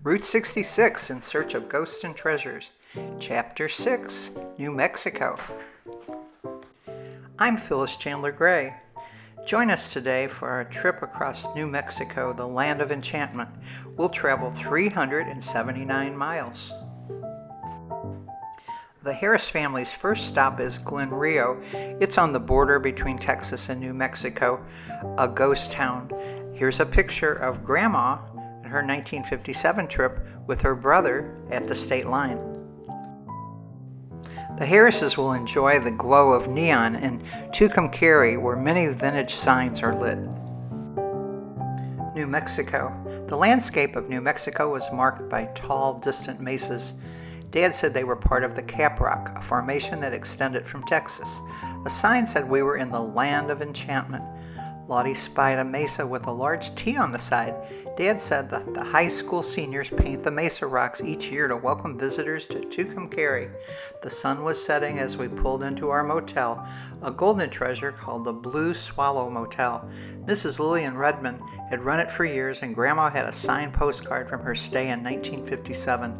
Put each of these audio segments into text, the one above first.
Route 66 in Search of Ghosts and Treasures, Chapter 6, New Mexico. I'm Phyllis Chandler Gray. Join us today for our trip across New Mexico, the land of enchantment. We'll travel 379 miles. The Harris family's first stop is Glen Rio. It's on the border between Texas and New Mexico, a ghost town. Here's a picture of Grandma and her 1957 trip with her brother at the state line. The Harrises will enjoy the glow of neon in Tucumcari, where many vintage signs are lit. New Mexico. The landscape of New Mexico was marked by tall, distant mesas. Dad said they were part of the Cap Rock, a formation that extended from Texas. A sign said we were in the land of enchantment. Lottie spied a mesa with a large T on the side. Dad said that the high school seniors paint the mesa rocks each year to welcome visitors to Tucumcari. The sun was setting as we pulled into our motel, a golden treasure called the Blue Swallow Motel. Mrs. Lillian Redmond had run it for years, and Grandma had a signed postcard from her stay in 1957.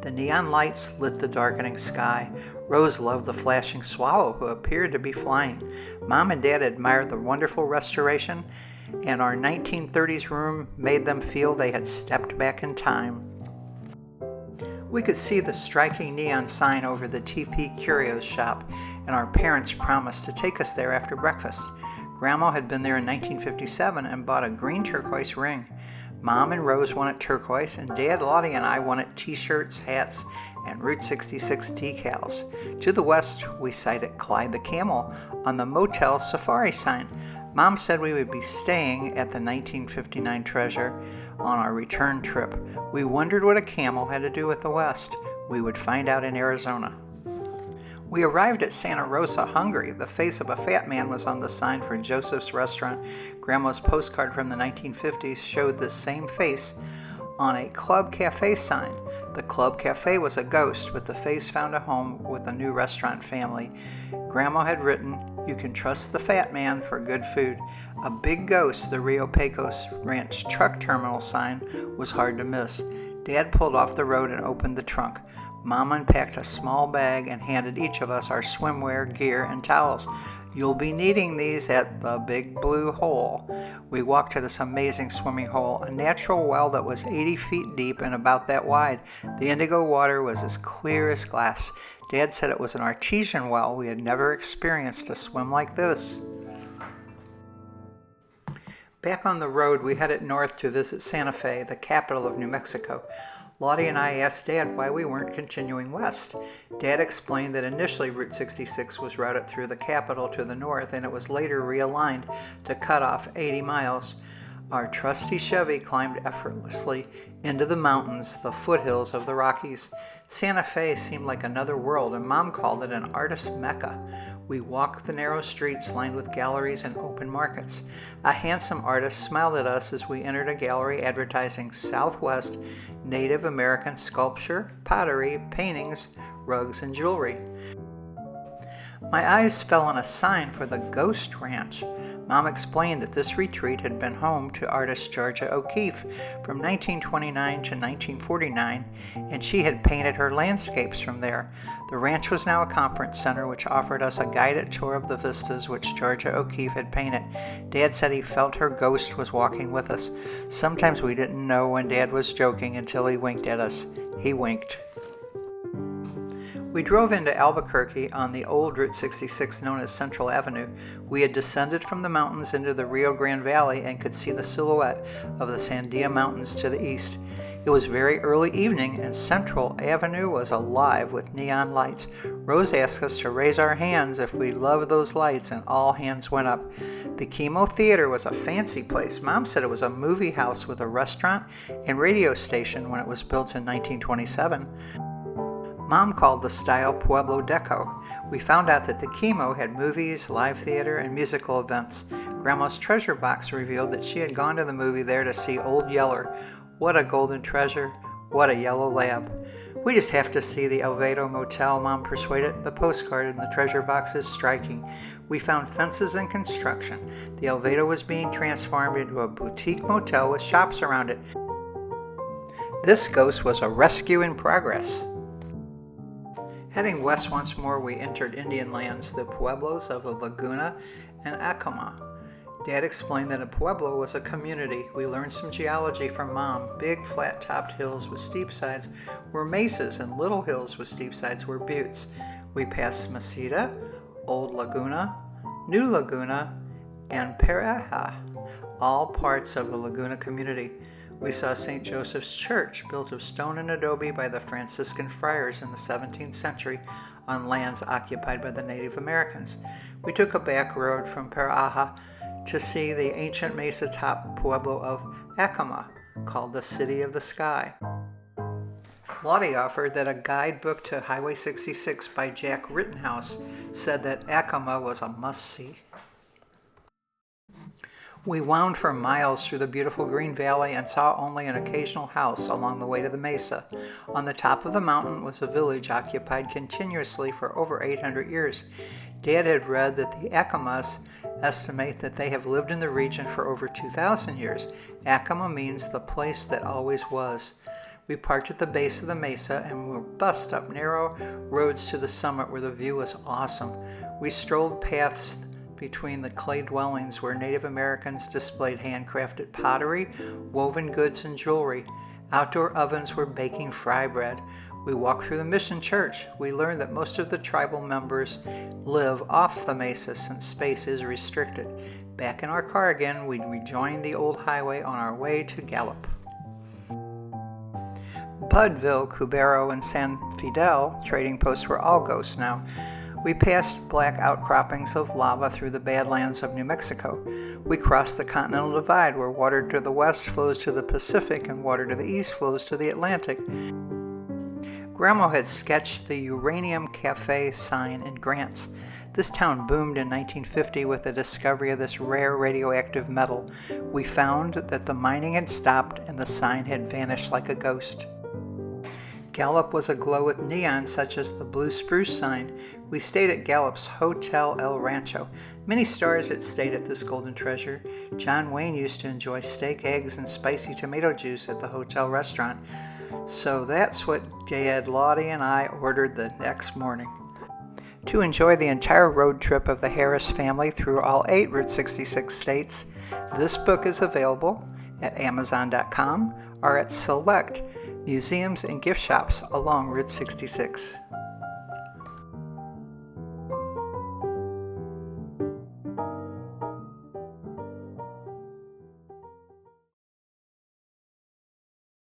The neon lights lit the darkening sky. Rose loved the flashing swallow who appeared to be flying. Mom and Dad admired the wonderful restoration, and our 1930s room made them feel they had stepped back in time. We could see the striking neon sign over the TP Curios shop, and our parents promised to take us there after breakfast. Grandma had been there in 1957 and bought a green turquoise ring. Mom and Rose wanted turquoise, and Dad, Lottie, and I wanted t-shirts, hats, and Route 66 decals. To the west, we sighted Clyde the Camel on the Motel Safari sign. Mom said we would be staying at the 1959 treasure on our return trip. We wondered what a camel had to do with the west. We would find out in Arizona. We arrived at Santa Rosa hungry. The face of a fat man was on the sign for Joseph's Restaurant. Grandma's postcard from the 1950s showed the same face on a Club Cafe sign. The Club Cafe was a ghost, with the face found a home with a new restaurant family. Grandma had written, "You can trust the fat man for good food." A big ghost, the Rio Pecos Ranch truck terminal sign, was hard to miss. Dad pulled off the road and opened the trunk. Mom unpacked a small bag and handed each of us our swimwear, gear, and towels. "You'll be needing these at the Big Blue Hole." We walked to this amazing swimming hole, a natural well that was 80 feet deep and about that wide. The indigo water was as clear as glass. Dad said it was an artesian well. We had never experienced a swim like this. Back on the road, we headed north to visit Santa Fe, the capital of New Mexico. Lottie and I asked Dad why we weren't continuing west. Dad explained that initially Route 66 was routed through the capital to the north, and it was later realigned to cut off 80 miles. Our trusty Chevy climbed effortlessly into the mountains, the foothills of the Rockies. Santa Fe seemed like another world, and Mom called it an artist's mecca. We walked the narrow streets lined with galleries and open markets. A handsome artist smiled at us as we entered a gallery advertising Southwest Native American sculpture, pottery, paintings, rugs, and jewelry. My eyes fell on a sign for the Ghost Ranch. Mom explained that this retreat had been home to artist Georgia O'Keeffe from 1929 to 1949, and she had painted her landscapes from there. The ranch was now a conference center, which offered us a guided tour of the vistas which Georgia O'Keeffe had painted. Dad said he felt her ghost was walking with us. Sometimes we didn't know when Dad was joking until he winked at us. He winked. We drove into Albuquerque on the old Route 66 known as Central Avenue. We had descended from the mountains into the Rio Grande Valley and could see the silhouette of the Sandia Mountains to the east. It was very early evening, and Central Avenue was alive with neon lights. Rose asked us to raise our hands if we loved those lights, and all hands went up. The Chemo Theater was a fancy place. Mom said it was a movie house with a restaurant and radio station when it was built in 1927. Mom called the style Pueblo Deco. We found out that the Chemo had movies, live theater, and musical events. Grandma's treasure box revealed that she had gone to the movie there to see Old Yeller. What a golden treasure. What a yellow lab. "We just have to see the Alvedo Motel," Mom persuaded. "The postcard in the treasure box is striking." We found fences in construction. The Alvedo was being transformed into a boutique motel with shops around it. This ghost was a rescue in progress. Heading west once more, we entered Indian lands, the pueblos of Laguna and Acoma. Dad explained that a pueblo was a community. We learned some geology from Mom. Big flat-topped hills with steep sides were mesas, and little hills with steep sides were buttes. We passed Mesita, Old Laguna, New Laguna, and Pereja, all parts of the Laguna community. We saw St. Joseph's Church, built of stone and adobe by the Franciscan friars in the 17th century on lands occupied by the Native Americans. We took a back road from Pereja to see the ancient mesa-top pueblo of Acoma, called the City of the Sky. Lottie offered that a guidebook to Highway 66 by Jack Rittenhouse said that Acoma was a must-see. We wound for miles through the beautiful green valley and saw only an occasional house along the way to the mesa. On the top of the mountain was a village occupied continuously for over 800 years. Dad had read that the Acomas estimate that they have lived in the region for over 2,000 years. Acoma means the place that always was. We parked at the base of the mesa and were bussed up narrow roads to the summit where the view was awesome. We strolled paths between the clay dwellings where Native Americans displayed handcrafted pottery, woven goods, and jewelry. Outdoor ovens were baking fry bread. We walked through the mission church. We learned that most of the tribal members live off the mesa since space is restricted. Back in our car again, we rejoined the old highway on our way to Gallup. Budville, Cubero, and San Fidel trading posts were all ghosts now. We passed black outcroppings of lava through the Badlands of New Mexico. We crossed the Continental Divide, where water to the west flows to the Pacific and water to the east flows to the Atlantic. Grandma had sketched the Uranium Cafe sign in Grants. This town boomed in 1950 with the discovery of this rare radioactive metal. We found that the mining had stopped and the sign had vanished like a ghost. Gallup was aglow with neon such as the blue spruce sign. We stayed at Gallup's Hotel El Rancho. Many stars had stayed at this golden treasure. John Wayne used to enjoy steak, eggs, and spicy tomato juice at the hotel restaurant. So that's what Dad, Lottie, and I ordered the next morning. To enjoy the entire road trip of the Harris family through all 8 Route 66 states, this book is available at Amazon.com or at select museums and gift shops along Route 66.